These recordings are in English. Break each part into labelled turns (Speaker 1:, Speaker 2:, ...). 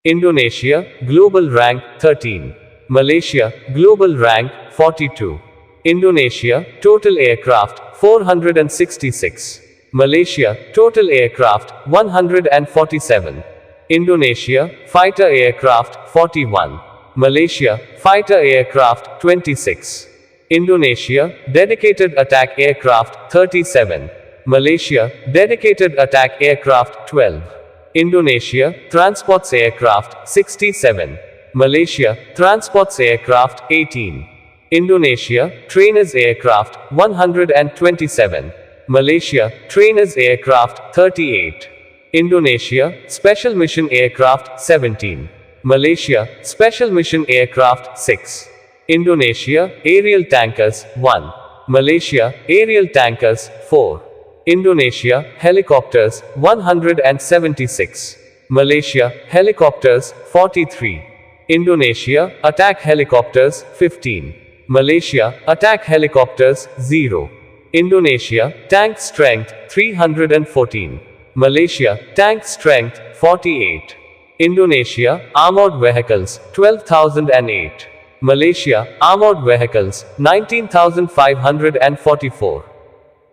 Speaker 1: Indonesia, global rank 13. Malaysia, global rank 42. Indonesia, total aircraft 466. Malaysia, total aircraft 147. Indonesia, fighter aircraft 41. Malaysia, fighter aircraft 26. Indonesia, dedicated attack aircraft 37. Malaysia, dedicated attack aircraft 12. Indonesia, transports aircraft 67. Malaysia, transports aircraft 18. Indonesia, trainers aircraft 127. Malaysia, trainers aircraft 38. Indonesia, special mission aircraft 17. Malaysia, special mission aircraft 6. Indonesia, aerial tankers 1. Malaysia, aerial tankers 4. Indonesia, helicopters 176. Malaysia, helicopters 43. Indonesia, attack helicopters 15. Malaysia, attack helicopters 0. Indonesia, tank strength 314. Malaysia, tank strength 48. Indonesia, armored vehicles 12,008. Malaysia, armored vehicles 19,544.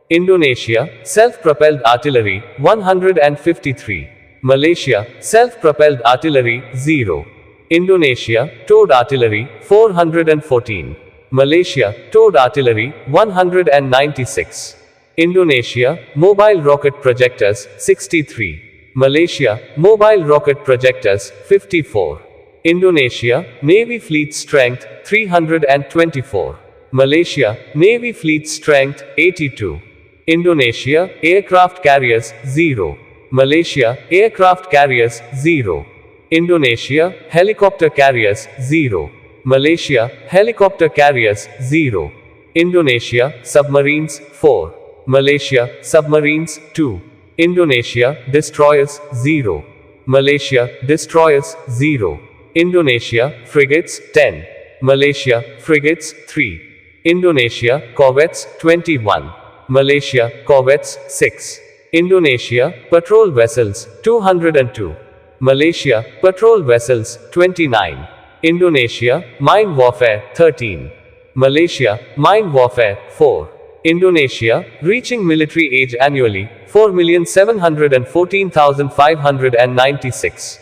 Speaker 1: Indonesia, self-propelled artillery 153. Malaysia, self-propelled artillery 0. Indonesia, towed artillery 414. Malaysia, towed artillery 196. Indonesia, mobile rocket projectors 63. Malaysia, mobile rocket projectors 54. Indonesia, Navy fleet strength 324. Malaysia, Navy fleet strength 82. Indonesia, aircraft carriers 0. Malaysia, aircraft carriers 0. Indonesia, helicopter carriers 0. Malaysia, helicopter carriers 0. Indonesia, submarines 4. Malaysia, submarines 2. Indonesia, destroyers 0. Malaysia, destroyers 0. Indonesia, frigates 10. Malaysia, frigates 3. Indonesia, corvettes 21. Malaysia, corvettes 6. Indonesia, patrol vessels 202. Malaysia, patrol vessels 29. Indonesia, mine warfare 13. Malaysia, mine warfare 4. Indonesia, reaching military age annually 4,714,596.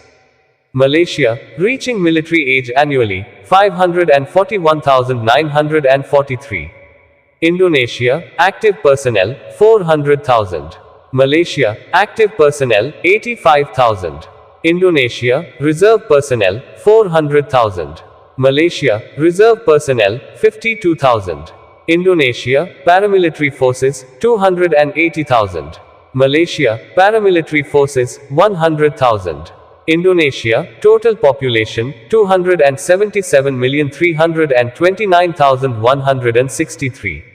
Speaker 1: Malaysia, reaching military age annually 541,943. Indonesia, active personnel 400,000. Malaysia, active personnel 85,000. Indonesia, reserve personnel 400,000. Malaysia, reserve personnel 52,000. Indonesia, paramilitary forces 280,000. Malaysia, paramilitary forces 100,000. Indonesia, total population 277,329,163.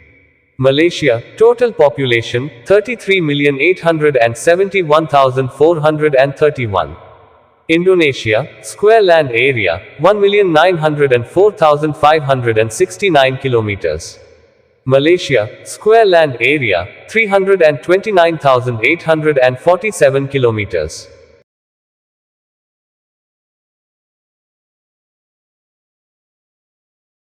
Speaker 1: Malaysia, total population 33,871,431. Indonesia, square land area 1,904,569 kilometers. Malaysia, square land area 329,847 kilometers.